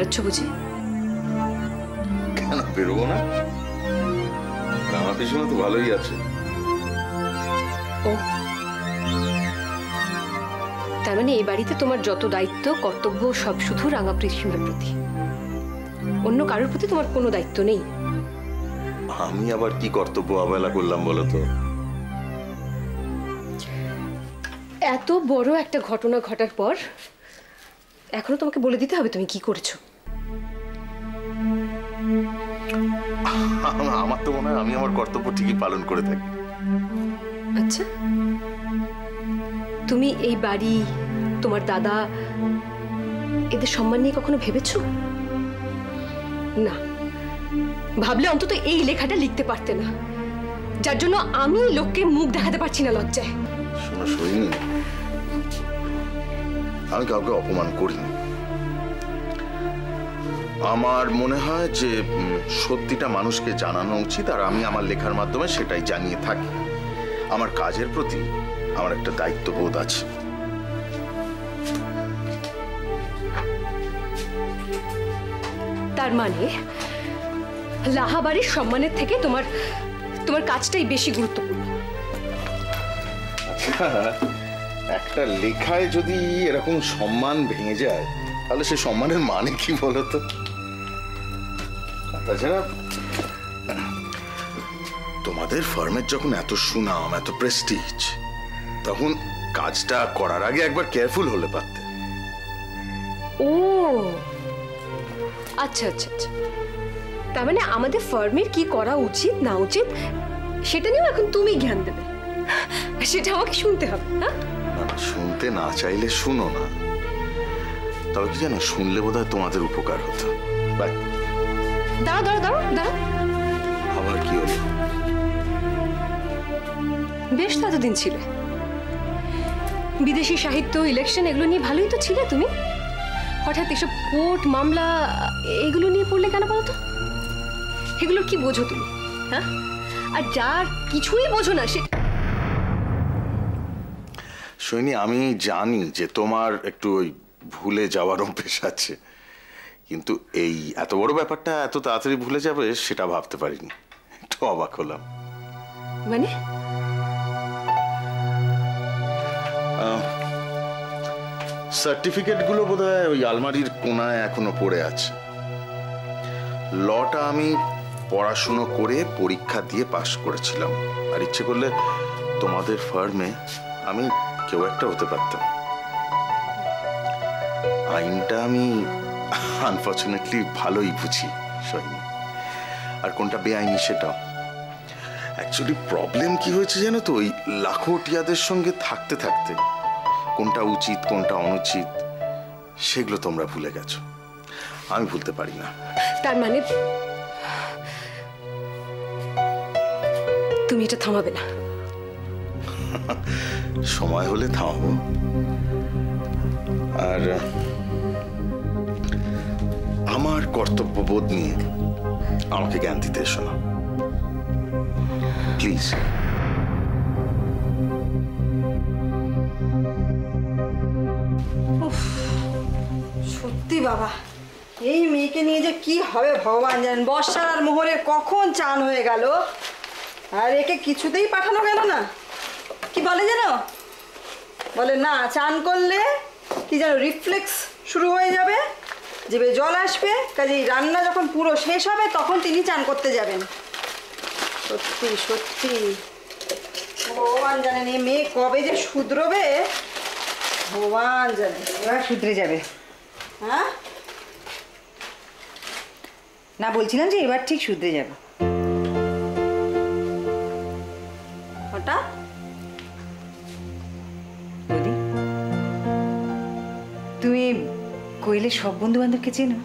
বেরোচ্ছ বুঝি? কেন বেরোবো না? রাঙা পিসিমা তো ভালোই আছে। ও, তার মানে এই বাড়িতে তোমার যত দায়িত্ব কর্তব্য সব শুধু রাঙা পিসিমার প্রতি, অন্য কারোর প্রতি তোমার কোনো দায়িত্ব নেই? আমি আবার কি কর্তব্য অবহেলা করলাম বলো তো? এত বড় একটা ঘটনা ঘটার পর এখনো তোমাকে বলে দিতে হবে তুমি কি করেছো? আমার তো মনে হয় আমি আমার কর্তব্য ঠিকই পালন করে থাকি। আচ্ছা, তুমি এই বাড়ি, তোমার দাদা, এদের সম্মান নিয়ে কখনো ভেবেছো? না, ভাবলে অন্তত এই লেখাটা লিখতে পারতে না, যার জন্য আমি লোককে মুখ দেখাতে পারছি না লজ্জায়। শোনো সৈনী, আমি কাউকে অপমান করিনি। আমার মনে হয় যে সত্যিটা মানুষকে জানানো উচিত, আর আমি আমার লেখার মাধ্যমে সেটাই জানিয়ে থাকি। আমার কাজের প্রতি আমার একটা দায়িত্ববোধ আছে। তার মানে লাহা বাড়ির সম্মানের থেকে তোমার তোমার কাজটাই বেশি গুরুত্বপূর্ণ। আচ্ছা, একটা লেখায় যদি এরকম সম্মান ভেঙে যায় তাহলে সে সম্মানের মানে কি বলতো? তাছাড়া তোমাদের ফার্মের যখন এত সুনাম, এত প্রেস্টিজ, তখন কাজটা করার আগে একবার কেয়ারফুল হলে পারতে। ও আচ্ছা আচ্ছা আচ্ছা, তার মানে আমাদের ফার্মের কি করা উচিত না উচিত সেটা নিয়েও এখন তুমি জ্ঞান দেবে, সেটা আমাকে শুনতে হবে? হ্যাঁ, শুনতে না চাইলে শুনো না, তবে কি জানো, শুনলে বোধহয় তোমাদের উপকার হতো। দাঁড়াও দাঁড়াও দাঁড়াও দাঁড়াও, আবার কি হলো? বেশ তো এতদিন ছিলে, বিদেশি সাহিত্য, ইলেকশন এগুলো নিয়ে ভালোই তো ছিলে তুমি, হঠাৎ এসব কোর্ট মামলা এগুলো নিয়ে পড়লে কেন বলতো? এগুলো কি বোঝো তুমি? হ্যাঁ, আর যার কিছুই বোঝো না সে। সৈনী, আমি জানি যে তোমার একটু ওই ভুলে যাওয়ার অভ্যেস আছে, কিন্তু এই এত বড় ব্যাপারটা এত তাড়াতাড়ি ভুলে যাবে সেটা ভাবতে পারিনি। একটু অবাক হলাম। মানে সার্টিফিকেট গুলো বোধহয় ওই আলমারির কোনায় এখনো পড়ে আছে। লটা আমি পড়াশুনো করে পরীক্ষা দিয়ে পাশ করেছিলাম, আর ইচ্ছে করলে তোমাদের ফার্মে আমি কেউ একটা হতে পারতাম। আইনটা আমি আনফর্চুনেটলি ভালোই বুঝি সৈনী, আর কোনটা বেআইনি সেটাও। অ্যাকচুয়ালি প্রবলেম কি হয়েছে জানো তো, ওই লাখোটিয়াদের সঙ্গে থাকতে থাকতে কোনটা উচিত কোনটা অনুচিত সেগুলো তোমরা ভুলে গেছো, আমি ভুলতে পারি না। তার মানে তুমি এটা থামাবে না? সময় হলে থামাবো, আর আমার কর্তব্যবোধ নিয়ে আমাকে জ্ঞান দিতে এসো না প্লিজ। সত্যি বাবা, এই মেয়েকে নিয়ে যে কি হবে ভগবান জানেন। বর্ষার আর মোহরে কখন চান হয়ে গেল, আর একে কিছুতেই পাঠানো গেল না। কি বলে যেন, বলে না চান করলে কি যেন রিফ্লেক্স শুরু হয়ে যাবে, জিভে জল আসবে, কাজেই রান্না যখন পুরো শেষ হবে তখন তিনি চান করতে যাবেন। সত্যি সত্যি ভগবান জানেন এই মেয়ে কবে যে শুধরবে, ভগবান জানেন। এবার শুধরে যাবে। হ্যাঁ না, বলছিলাম যে এবার ঠিক শুধরে যাবে। হঠাৎ বৌদি, তুমি কোয়েলের সব বন্ধু বান্ধবকে চেনো?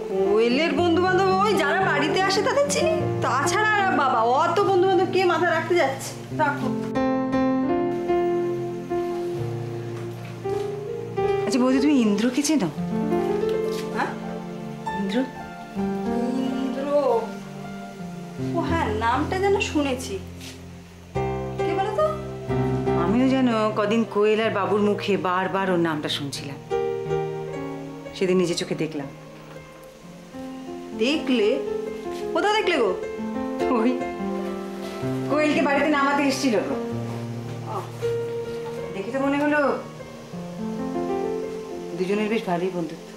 কোয়েলের বন্ধু বান্ধব ওই যারা বাড়িতে আসে তাদের চিনি, তাছাড়া বাবা অত বন্ধু বান্ধব কে মাথা রাখতে যাচ্ছে। রাখো। আচ্ছা বৌদি, তুমি ইন্দ্রকে চেনো? হ্যাঁ, ইন্দ্র? ইন্দ্র, ও হ্যাঁ, নামটা যেন শুনেছি। কে বলো তো? আমিও যেন কদিন কোয়েল আর বাবুর মুখে বারবার ওর নামটা শুনছিলাম। সেদিন নিজে চোখে দেখলাম। দেখলে? কোথা দেখলে গো? ওই কোয়েলকে বাড়িতে নামাতে এসেছিল গো। দেখে তো মনে হলো দুজনের বেশ ভালোই বন্ধুত্ব।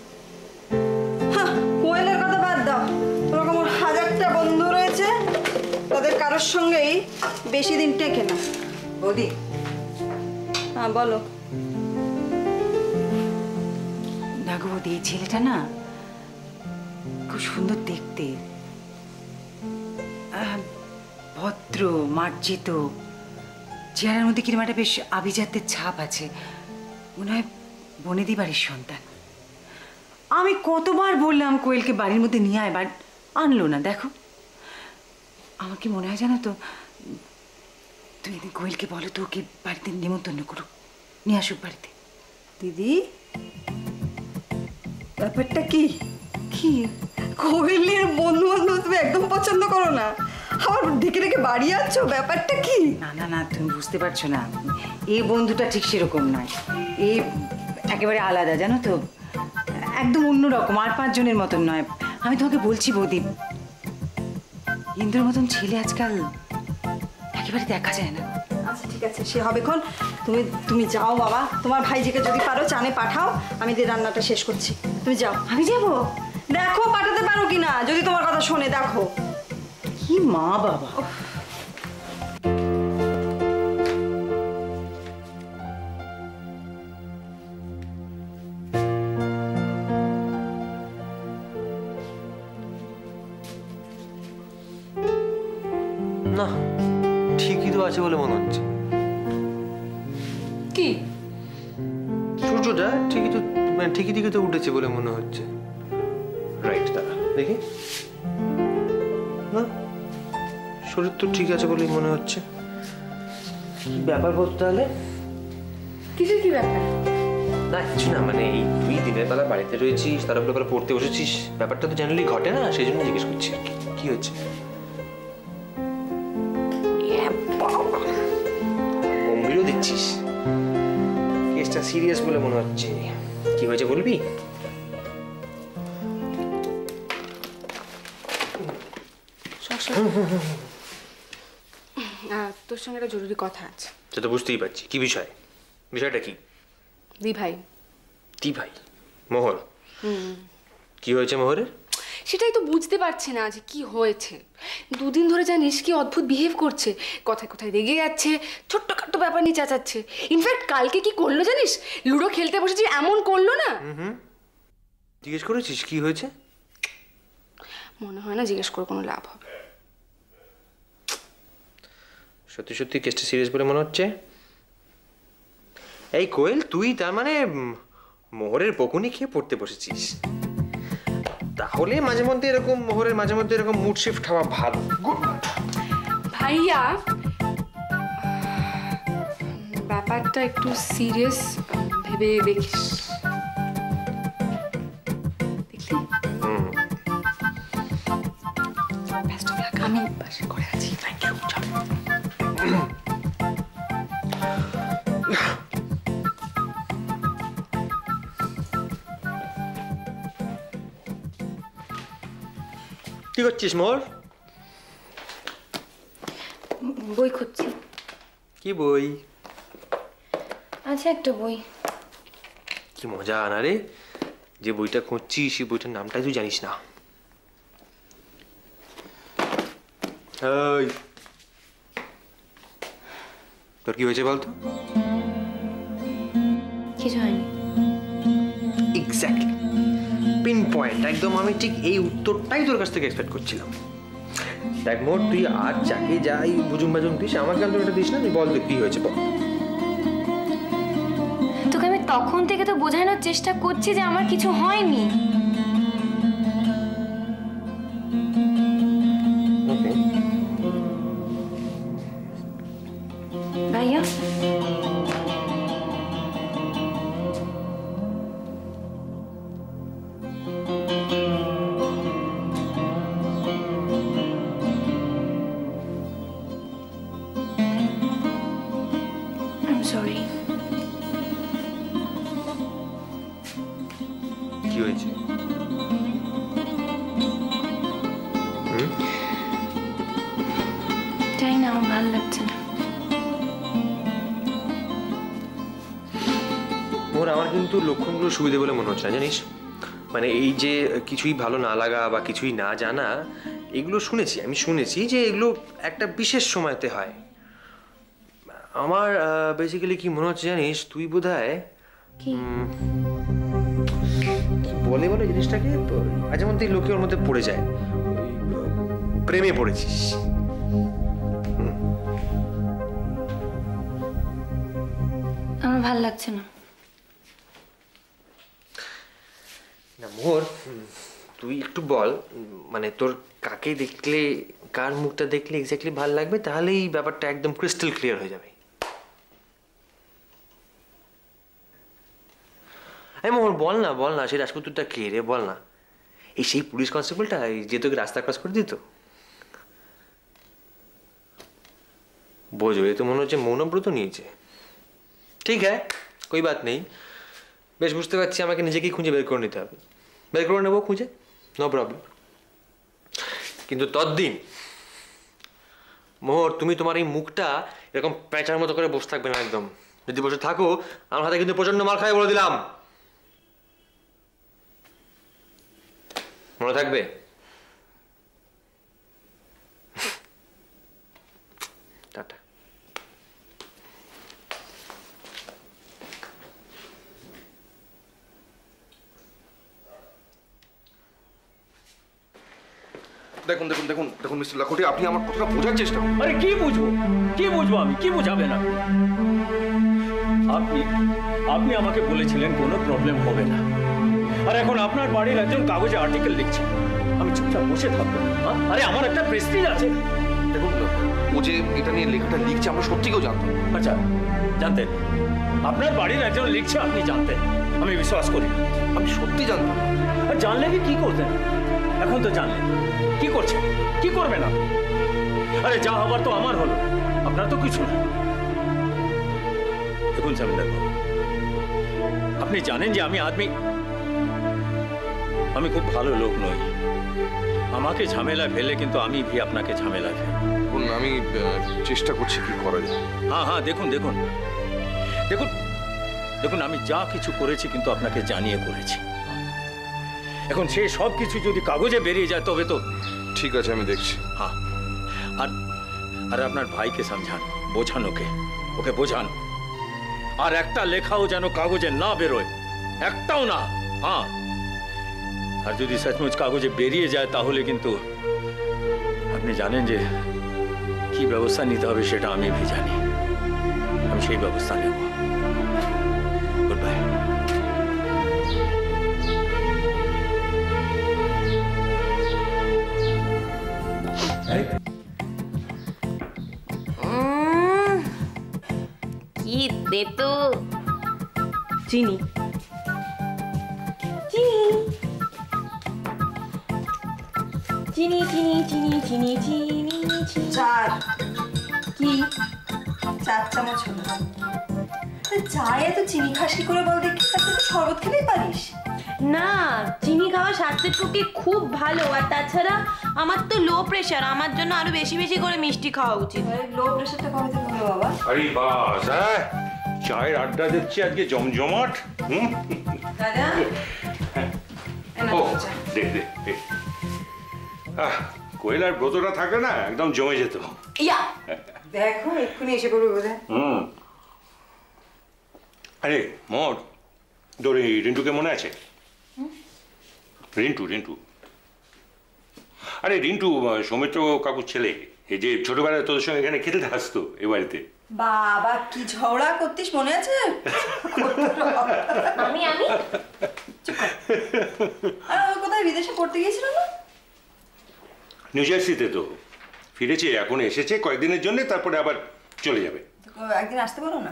কোয়েলের কথা বাদ দাও, ওরকম ওর হাজারটা বন্ধু রয়েছে, তাদের কারোর সঙ্গেই বেশি দিন টেকে না। বৌদি, হ্যাঁ বলো। না গো বৌদি, এই ছেলেটা না খুব সুন্দর দেখতে, ভদ্র মার্জিত, চেহারার মধ্যে কিরম একটা বেশ আভিজাত্যের ছাপ আছে, মনে হয় বনেদি বাড়ির সন্তান। আমি কতবার বললাম কোয়েলকে বাড়ির মধ্যে নিয়ে আয়, বাট আনলো না। দেখো, আমার কি মনে হয় জানো তো, তুমি একদিন কোয়েলকে বলো তো ওকে বাড়িতে নিমন্ত্রণ করুক, নিয়ে আসুক বাড়িতে। দিদি, ব্যাপারটা কি? কি কোয়েলের বন্ধু বান্ধব তুমি একদম পছন্দ করো না, আবার দেখে দেখে বাড়ি আছ, ব্যাপারটা কি? না না না, তুমি বুঝতে পারছো না, এই বন্ধুটা ঠিক সেরকম নয়, এই একেবারে আলাদা, জানো তো, একদম অন্যরকম, আর 5 জনের মতন নয়। আমি তোমাকে বলছি বৌদি, ইন্দ্রের মতন ছেলে আজকাল একেবারে দেখা যায় না। আচ্ছা ঠিক আছে, সে হবে খন, তুমি যাও বাবা, তোমার ভাইজিকে যদি পারো চানে পাঠাও, আমি দিয়ে রান্নাটা শেষ করছি। তুমি যাও। আমি যাবো? দেখো পাঠাতে পারো কিনা, যদি তোমার কথা শোনে। দেখো কি মা বাবা। না, ঠিকই তো আছে বলে মনে হচ্ছে। কি? সূর্যটা ঠিকই তো, মানে ঠিকই দিকে তো উঠেছে বলে মনে হচ্ছে। রাইট, দাঁড়া দেখি। না, শরীর তো ঠিক আছে বলেই মনে হচ্ছে। কি ব্যাপার বলতো তাহলে? কিসের কি ব্যাপার? না কিছু না, মানে এই তুই দিনের বেলা বাড়িতে রয়েছিস, তার উপরে পড়তে বসেছিস, ব্যাপারটা তো জেনারেলি ঘটে না, সেই জন্য জিজ্ঞেস করছি আর কি। কি হচ্ছে? গম্ভীরও দিচ্ছিস, কেসটা সিরিয়াস বলে মনে হচ্ছে। কি হয়েছে বলবি? তোর সঙ্গে একটা জরুরি কথা আছে। সেটা তো বুঝতেই পারছি। কি বিষয়? বিষয়টা কি? দি ভাই। দি ভাই? মোহর? কি হয়েছে মোহরের? সেটাই তো বুঝতে পারছি না যে কি হয়েছে। 2 দিন ধরে জানিস কি অদ্ভুত বিহেভ করছে, কথায় কথায় রেগে যাচ্ছে, ছোট্টখাট্ট ব্যাপার নিয়ে চেঁচাচ্ছে। ইনফ্যাক্ট কালকে কি করলো জানিস, লুডো খেলতে বসেছি এমন করলো না। জিজ্ঞেস করেছিস কি হয়েছে? মনে হয় না জিজ্ঞেস করে কোনো লাভ হবে। সত্যি সত্যি কেসটা সিরিয়াস বলে মনে হচ্ছে। এই কোয়েল, তুই তার মানে মোহরের বকুনি খেয়ে পড়তে বসেছিস? তাহলে মাঝে মধ্যে এরকম মোহরের মাঝে মধ্যে এরকম মুড শিফট হওয়া ভালো। ভাইয়া, ব্যাপারটা একটু সিরিয়াস ভেবে দেখিস। দেখলি? Best of luck. আমি পাশে করে আছি। Thank you. কি করছিস মোর? বই খুঁজছি। কি বই? আচ্ছা, একটা বই। কি মজা না রে, যে বইটা খুঁজছিস সেই বইটার নামটাই তুই জানিস না। তোর কি হয়েছে বলতো? কিছু হয়নি। এক্স্যাক্টলি, পিন পয়েন্ট একদম। আমি ঠিক এই উত্তরটাই তোর কাছ থেকে এক্সপেক্ট করছিলাম। দেখ মোর, তুই আর যাকে যাই বুঝুম বাজুম দিস, আমাকে আন্তরিকটা দিস না। তুই বল তুই কি হয়েছে বল। তোকে আমি তখন থেকে তো বোঝানোর চেষ্টা করছি যে আমার কিছু হয়নি। ওকে ভাইয়া, কি হয়েছে? আমার ভালো লাগছে না। মোর আমার কিন্তু লক্ষণগুলো সুবিধে বলে মনে হচ্ছে না, জানিস? মানে এই যে কিছুই ভালো না লাগা বা কিছুই না জানা, এগুলো আমি শুনেছি যে এগুলো একটা বিশেষ সময়তে হয়। আমার বেসিক্যালি কি মনে হচ্ছে জানিস, তুই বোধহয় কি বলে জিনিসটাকে মাঝে মধ্যেই লোকে ওর মধ্যে পড়ে যায়, প্রেমে পড়েছিস। আমার ভালো লাগছে না। না মোর, তুই একটু বল, মানে তোর কাকে দেখলে, কার মুখটা দেখলে এক্স্যাক্টলি ভালো লাগবে, তাহলে এই ব্যাপারটা একদম ক্রিস্টাল ক্লিয়ার হয়ে যাবে। এই মোর বল না সেই রাজপুত্রটা কে রে, বল না। এই সেই পুলিশ কনস্টেবলটা যে তোকে রাস্তা ক্রস করে দিত? বোঝো, এ তো মনে হচ্ছে মৌনব্রত নিয়েছে। ঠিক হ্যাঁ, কোই বাত নেই, বেশ বুঝতে পারছি আমাকে নিজেকেই খুঁজে বের করে নিতে হবে। বের করে নেবো খুঁজে, নো প্রবলেম। কিন্তু ততদিন মোহর, তুমি তোমার এই মুখটা এরকম প্যাঁচার মতো করে বসে থাকবে না একদম। যদি বসে থাকো, আমার হাতে কিন্তু প্রচন্ড মার খায় বলে দিলাম। মনে থাকবে? টাটা। দেখুন দেখুন দেখুন দেখুন মিস্টার লাখোটি, আপনি আমার কথাটা বোঝার চেষ্টা করুন। আরে কি বুঝবো আমি, কি বুঝাবেন আপনি? আপনি আমাকে বলেছিলেন কোনো প্রবলেম হবে না, আর এখন আপনার বাড়ির একজন কাগজে আর্টিকেল লিখছে, আমি চুপচাপ বসে থাকবো? আরে আমার একটা প্রেস্টিজ আছে। দেখুন, ও যে এটা নিয়ে লেখাটা লিখছে আমরা সত্যি কেউ জানতাম। আচ্ছা, জানতেন? আপনার বাড়ির একজন লিখছে আপনি জানতেন? আমি বিশ্বাস করি না। আমি সত্যি জানতাম। আর জানলে কি করতেন? এখন তো জানলেন, কি করছেন, কি করবেন আপনি? আরে যা হবার তো আমার হলো, আপনার তো কিছু না। দেখুন জমিদার বাবু, আপনি জানেন যে আমি খুব ভালো লোক নই। আমাকে ঝামেলা ফেলে কিন্তু আমি ভি আপনাকে ঝামেলা ফেলি। দেখুন, আমি চেষ্টা করছি কি করা যায়। হ্যাঁ, দেখুন দেখুন দেখুন দেখুন, আমি যা কিছু করেছি কিন্তু আপনাকে জানিয়ে করেছি। এখন সে সব কিছু যদি কাগজে বেরিয়ে যায় তবে তো ঠিক আছে, আমি দেখছি। হ্যাঁ, আর আপনার ভাইকে সমঝান, ওকে বোঝান, আর একটা লেখাও যেন কাগজে না বেরোয়, একটাও না। হ্যাঁ, আর যদি সচমুচ কাগজে বেরিয়ে যায় তাহলে কিন্তু আপনি জানেন যে কি ব্যবস্থা নিতে হবে সেটা আমি ভি জানি। আমি সেই ব্যবস্থা নেব। Good bye. কি দে তো চিনি চিনি চিনি চিনি চিনি চিনি চিনি চার কি 4 চামচ হলো। চায়ে তো চিনি খাস কি করে বল দেখি? তাহলে তো শরবত খেলেই পারিস। না, চিনি খাওয়া স্বাস্থ্যের পক্ষে খুব ভালো, আর তাছাড়া আমার তো লো প্রেশার, আমার জন্য আরো বেশি বেশি করে মিষ্টি খাওয়া উচিত। লো প্রেশারটা কবে থেকে হলো বাবা? আরে বাস, হ্যাঁ, চায়ের আড্ডা দেখছি আজকে জমজমাট। দাদা ও দেখ দেখ দেখ, কোয়েলার ব্রতটা থাকলে না একদম জমে যেত। ইয়া দেখো এক্ষুনি এসে পড়বে বোধ হয়। আরে মোর, তোর এই রিন্টুকে মনে আছে? রিন্টু আরে রিন্টু সৌমিত্র কাকুর ছেলে, এই যে ছোটবেলায় তোদের সঙ্গে এখানে খেতে আসতো এ বাড়িতে। বাবা কি ঝগড়া করতিস মনে আছে? আমি চুপ কর। আর ও কোথায় বিদেশে পড়তে গিয়েছিল না? নিউ জার্সিতে তো ফিরেছে, এখন এসেছে কয়েকদিনের জন্য, তারপরে আবার চলে যাবে। একদিন আসতে পারো না?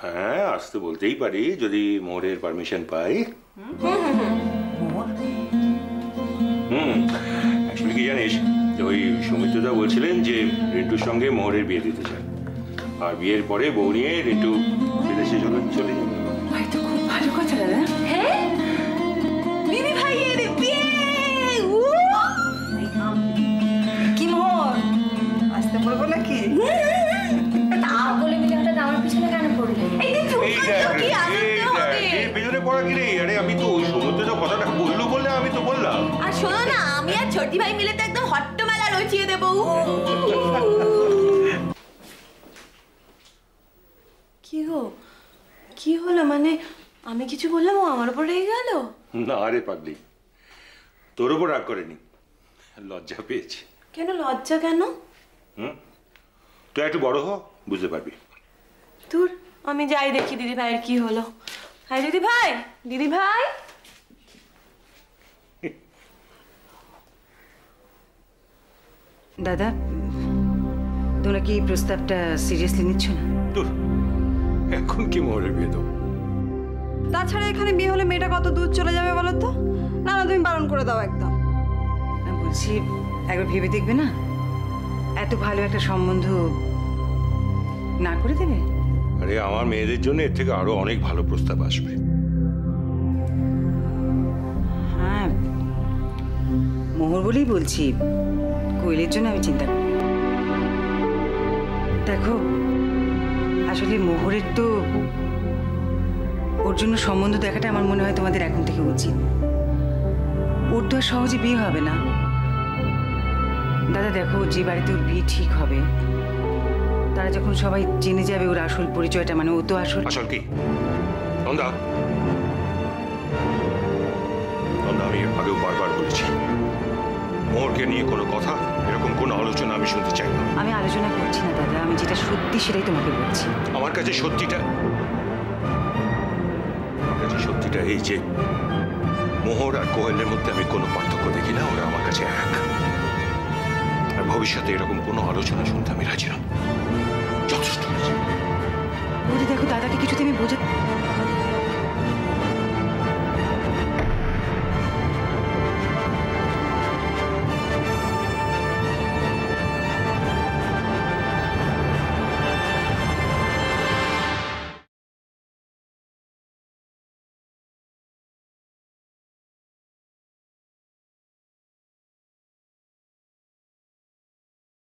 হ্যাঁ, আসতে বলতেই পারি যদি মোহরের পারমিশন পাই। অ্যাকচুয়ালি কি জানিস, ওই সৌমিত্রদা বলছিলেন যে রিন্টুর সঙ্গে মোহরের বিয়ে দিতে চান, আর বিয়ের পরে বউ নিয়ে রিন্টু বিদেশে চলে যাবে। হয়তো খুব ভালো কথা দাদা। হ্যাঁ, দিদি ভাইয়ের বিয়ে। কি মোহর আসতে পারবো নাকি? আমি আর ছোটি ভাই মিলে তো একদম হট্টমেলা রচিয়ে দেবো। কি গো, কি হলো? মানে আমি কিছু বললাম ও আমার উপর রেগে গেল? না আরে পাগলি, তোর উপর রাগ করেনি, লজ্জা পেয়েছে। কেন লজ্জা কেন? তুই একটু বড় হ, বুঝতে পারবি। তোর আমি যাই দেখি দিদি ভাইয়ের কি হলো। হাই দিদি ভাই, দিদি ভাই। দাদা, তোমরা কি এই প্রস্তাবটা সিরিয়াসলি নিচ্ছ না? তোর এখন কি মোহরের বিয়ে দেবো? তাছাড়া এখানে বিয়ে হলে মেয়েটা কত দূর চলে যাবে বলো তো? না না, তুমি বারণ করে দাও একদম। না বলছি, একবার ভেবে দেখবে না, এত ভালো একটা সম্বন্ধ না করে দেবে? আরে আমার মেয়েদের জন্য এর থেকে আরো অনেক ভালো প্রস্তাব আসবে। হ্যাঁ, মোহর বলেই বলছি, কোয়েলের জন্য আমি চিন্তা করি। দেখো, আসলে মোহরের তো ওর জন্য সম্বন্ধ দেখাটা আমার মনে হয় তোমাদের এখন থেকে উচিত। ওর তো আর সহজে বিয়ে হবে না। দাদা দেখো, যে বাড়িতে ওর বিয়ে ঠিক হবে, তারা যখন সবাই জেনে যাবে ওর আসল পরিচয়টা, মানে ও তো আসল কি নন্দা, নন্দা আমি আগেও বারবার বলেছি, মোহরকে নিয়ে কোনো কথা, এরকম কোনো আলোচনা আমি শুনতে চাই না। আমি আলোচনা করছি না দাদা, আমি যেটা সত্যি সেটাই তোমাকে বলছি। আমার কাছে সত্যিটা এই যে মোহর আর কোয়েলের মধ্যে আমি কোনো পার্থক্য দেখি না। ওরা আমার কাছে এক, আর ভবিষ্যতে এরকম কোনো আলোচনা শুনতে আমি রাজি না। যথেষ্ট। দেখো, দাদাকে কিছুতে আমি বোঝাতে